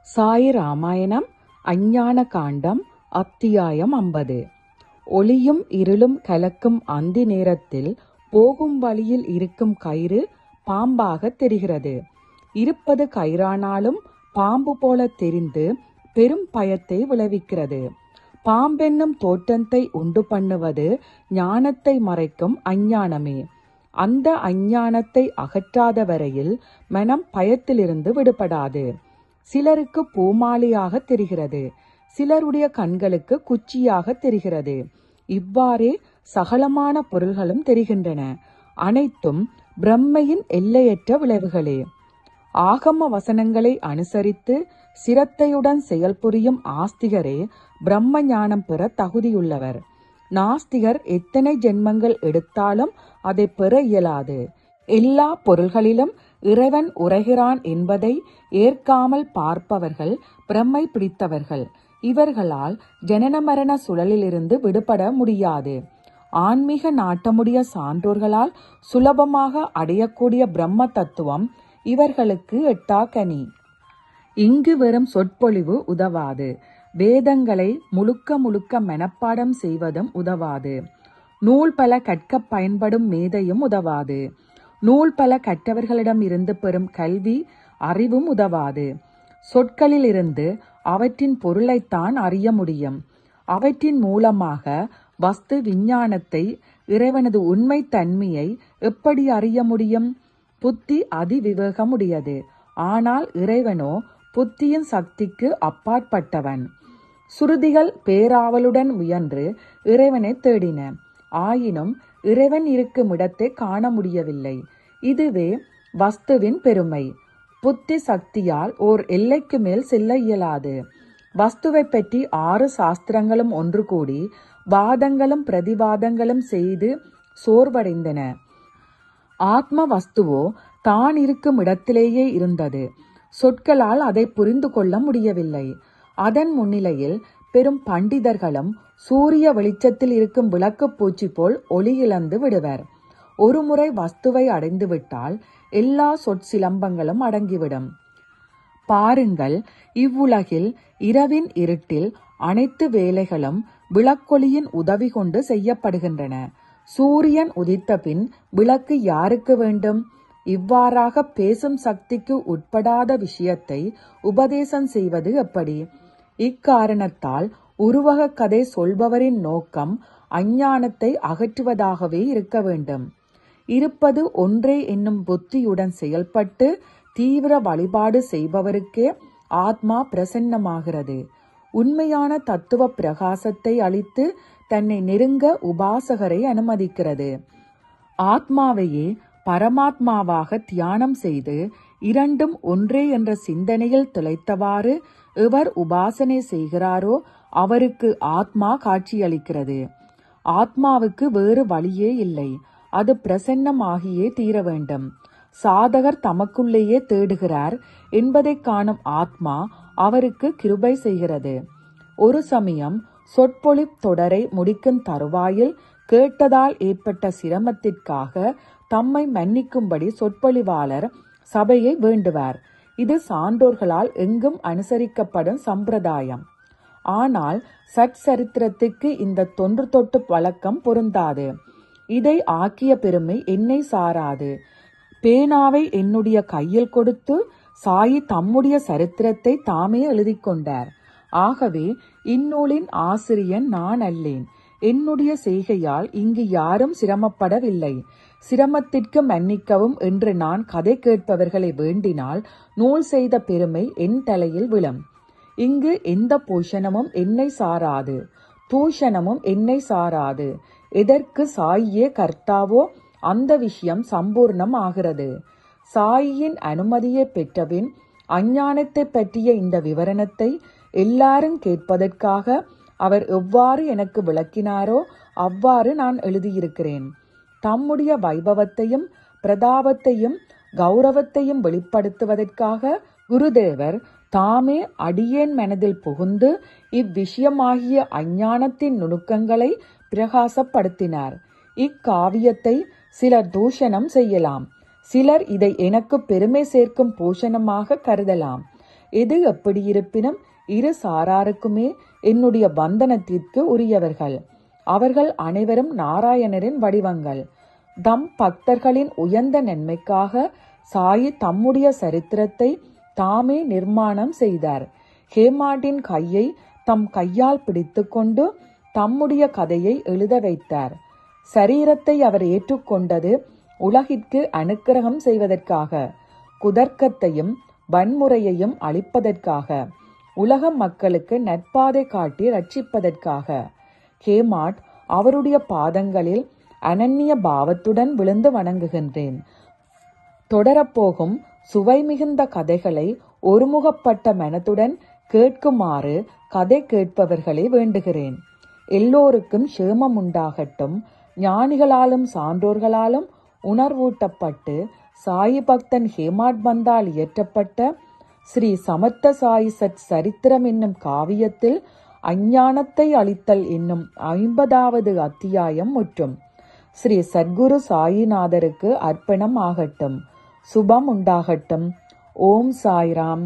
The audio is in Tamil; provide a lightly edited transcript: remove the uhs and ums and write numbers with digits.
சாயி ராமாயணம் அஞ்ஞான காண்டம் அத்தியாயம் 50. ஒளியும் இருளும் கலக்கும் அந்தி நேரத்தில் போகும் வழியில் இருக்கும் கயிறு பாம்பாக தெரிகிறது. இருப்பது கயிறானாலும் பாம்பு போல தெரிந்து பெரும் பயத்தை விளைவிக்கிறது. பாம்பென்னும் தோற்றத்தை உண்டு பண்ணுவது ஞானத்தை மறைக்கும் அஞ்ஞானமே. அந்த அஞ்ஞானத்தை அகற்றாத வரையில் மனம் பயத்திலிருந்து விடுபடாது. சிலருக்கு பூமாலியாக தெரிகிறது, சிலருடைய கண்களுக்கு குச்சியாக தெரிகிறது. இவ்வாறே சகலமான பொருள்களும் தெரிகின்றன. அனைத்தும் பிரம்மையின் எல்லையற்ற விளைவுகளே. ஆகம வசனங்களை அனுசரித்து சிரத்தையுடன் செயல்புரியும் ஆஸ்திகரே பிரம்ம ஞானம் பெற தகுதியுள்ளவர். நாஸ்திகர் எத்தனை ஜென்மங்கள் எடுத்தாலும் அதை பெற இயலாது. எல்லா பொருள்களிலும் இறைவன் உரைகிறான் என்பதை ஏற்காமல் பார்ப்பவர்கள் பிரம்மை பிடித்தவர்கள். இவர்களால் ஜனன மரண சுழலிலிருந்து விடுபட முடியாது. ஆன்மீக நாட்டமுடைய சான்றோர்களால் சுலபமாக அடையக்கூடிய பிரம்ம தத்துவம் இவர்களுக்கு எட்டாக்கனி. இங்கு வெறும் சொற்பொழிவு உதவாது. வேதங்களை முழுக்க மனப்பாடம் செய்வதும் உதவாது. நூல் பல கற்க பயன்படும் மேதையும் உதவாது. நூல் பல கற்றவர்களிடம் இருந்து பெறும் கல்வி அறிவும் உதவாது. சொற்களிலிருந்து அவற்றின் பொருளைத்தான் அறிய முடியும். அவற்றின் மூலமாக வஸ்து விஞ்ஞானத்தை, இறைவனது உண்மை தன்மையை எப்படி அறிய முடியும்? புத்தி அதிவிவேகமுடையது. ஆனால் இறைவனோ புத்தியின் சக்திக்கு அப்பாற்பட்டவன். சுருதிகள் பேராவலுடன் முயன்று இறைவனை தேடின. ஆயினும் இறைவன் இருக்கும் இடத்தை காண முடியவில்லை. இதுவே வஸ்துவின் பெருமை. புத்தி சக்தியால் ஓர் எல்லைக்கு மேல் செல்ல இயலாது. வஸ்துவை பற்றி 6 சாஸ்திரங்களும் ஒன்று கூடி வாதங்களும் பிரதிவாதங்களும் செய்து சோர்வடைந்தன. ஆத்ம வஸ்துவோ தான் இருக்கும் இடத்திலேயே இருந்தது. சொற்களால் அதை புரிந்து கொள்ள முடியவில்லை. அதன் முன்னிலையில் பெரும் பண்டிதர்களும் சூரிய வெளிச்சத்தில் இருக்கும் விளக்கு பூச்சி போல் ஒளி இழந்து விடுவர். ஒருமுறை வஸ்துவை அடைந்துவிட்டால் எல்லா சொற்சிலம்பங்களும் அடங்கிவிடும். பாருங்கள், இவ்வுலகில் இரவின் இருட்டில் அனைத்து வேலைகளும் விளக்கொளியின் உதவி கொண்டு செய்யப்படுகின்றன. சூரியன் உதித்த பின் விளக்கு யாருக்கு வேண்டும்? இவ்வாறாக பேசும் சக்திக்கு உட்படாத விஷயத்தை உபதேசம் செய்வது எப்படி? இக்காரணத்தால் உருவக கதை சொல்பவரின் நோக்கம் அஞ்ஞானத்தை அகற்றுவதாகவே இருக்க வேண்டும். இருப்பது ஒன்றே என்னும் புத்தியுடன் செயல்பட்டு தீவிர வழிபாடு செய்பவருக்கே ஆத்மா பிரசன்னமாகிறது. உண்மையான தத்துவ பிரகாசத்தை அளித்து தன்னை நெருங்க உபாசகரை அனுமதிக்கிறது. ஆத்மாவையே பரமாத்மாவாக தியானம் செய்து இரண்டும் ஒன்றே என்ற சிந்தனையில் திளைத்தவாறு எவர் உபாசனை செய்கிறாரோ அவருக்கு ஆத்மா காட்சியளிக்கிறது. ஆத்மாவுக்கு வேறு வழியே இல்லை. அது பிரசன்னமாகியே தீர வேண்டும். சாதகர் தமக்குள்ளேயே தேடுகிறார் என்பதை காணும் ஆத்மா அவருக்கு கிருபை செய்கிறது. ஒரு சமயம் சொற்பொழிப் தொடரை முடிக்கும் தருவாயில் கேட்டதால் ஏற்பட்ட சிரமத்திற்காக தம்மை மன்னிக்கும்படி சொற்பொழிவாளர் சபையை வேண்டுவார். இது சான்றோர்களால் எங்கும் அனுசரிக்கப்படும் சம்பிரதாயம். ஆனால் சச்சரித்திரத்துக்கு இந்த தொன்று தொட்டு வழக்கம் பொருந்தாது. இதை ஆக்கிய பெருமை என்னை சாராது. பேனாவை என்னுடைய கையில் கொடுத்து சாயி தம்முடைய சரித்திரத்தை தாமே எழுதி கொண்டார். ஆகவே இந்நூலின் ஆசிரியன் நான் அல்லேன். என்னுடைய செய்கையால் இங்கு யாரும் சிரமப்படவில்லை. சிரமத்திற்கு மன்னிக்கவும் என்று நான் கதை கேட்பவர்களை வேண்டினால் நூல் செய்த பெருமை என் தலையில் விழும். இங்கு எந்த பூஷணமும் என்னை சாராது, தூஷணமும் என்னை சாராது. எதற்கு சாயியே கர்த்தாவோ அந்த விஷயம் சம்பூர்ணம் ஆகிறது. சாயியின் அனுமதியை பெற்றபின் அஞ்ஞானத்தை பற்றிய இந்த விவரணத்தை எல்லாரும் கேட்பதற்காக அவர் எவ்வாறு எனக்கு விளக்கினாரோ அவ்வாறு நான் எழுதியிருக்கிறேன். தம்முடைய வைபவத்தையும் பிரதாபத்தையும் கௌரவத்தையும் வெளிப்படுத்துவதற்காக குருதேவர் தாமே அடியேன் மனதில் புகுந்து இவ்விஷயமாகிய அஞ்ஞானத்தின் நுணுக்கங்களை பிரகாசப்படுத்தினார். இக்காவியத்தை சிலர் தூஷணம் செய்யலாம். சிலர் இதை எனக்கு பெருமை சேர்க்கும் பூஷணமாக கருதலாம். எது எப்படியிருப்பினும் இரு சாராருக்குமே என்னுடைய வந்தனத்திற்கு உரியவர்கள். அவர்கள் அனைவரும் நாராயணரின் வடிவங்கள். தம் பக்தர்களின் உயர்ந்த நன்மைக்காக சாயி தம்முடைய சரித்திரத்தை தாமே நிர்மாணம் செய்தார். ஹேமாட்டின் கையை தம் கையால் பிடித்துக்கொண்டு தம்முடைய கதையை எழுத வைத்தார். சரீரத்தை அவர் ஏற்றுக்கொண்டது உலகிற்கு அனுக்கிரகம் செய்வதற்காக, குதர்க்கத்தையும் வன்முறையையும் அளிப்பதற்காக, உலக மக்களுக்கு நற்பாதை காட்டி ரட்சிப்பதற்காக. ஹேமாட் அவருடைய பாதங்களில் அனன்ய பாவத்துடன் விழுந்து வணங்குகின்றேன். தொடரப்போகும் சுவை மிகுந்த கதைகளை ஒருமுகப்பட்ட மனத்துடன் கேட்குமாறு கதை கேட்பவர்களை வேண்டுகிறேன். எல்லோருக்கும் சேமம் உண்டாகட்டும். ஞானிகளாலும் சான்றோர்களாலும் உணர்வூட்டப்பட்டு சாயி பக்தன் ஹேமாட் பந்தால் இயற்றப்பட்ட ஸ்ரீ சமர்த்த சாயி சத் சரித்திரம் என்னும் காவியத்தில் அஞ்ஞானத்தை அழித்தல் என்னும் 50வது அத்தியாயம் முற்றும். ஸ்ரீ சத்குரு சாயிநாதருக்கு அர்ப்பணம் ஆகட்டும். சுபம் உண்டாகட்டும். ஓம் சாய்ராம்.